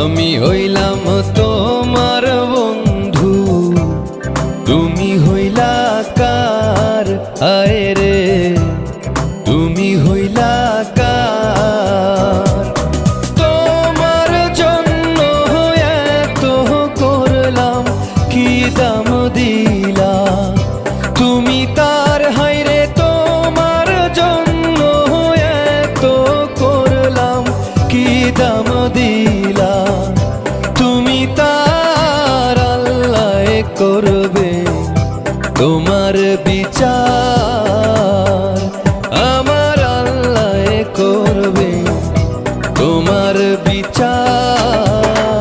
আমি হইলাম তোমার বন্ধু, তুমি হইলা কার? আয় রে তুমি হইলা কার? তোমার জন্য এত করলাম, কি দাম দিলা তুমি তার? হায়রে তোমার জন্য এত করলাম, কি দাম দিলা তুমি তার? আল্লাহ করবে তোমার বিচার, আমার আল্লাহ করবে তোমার বিচার।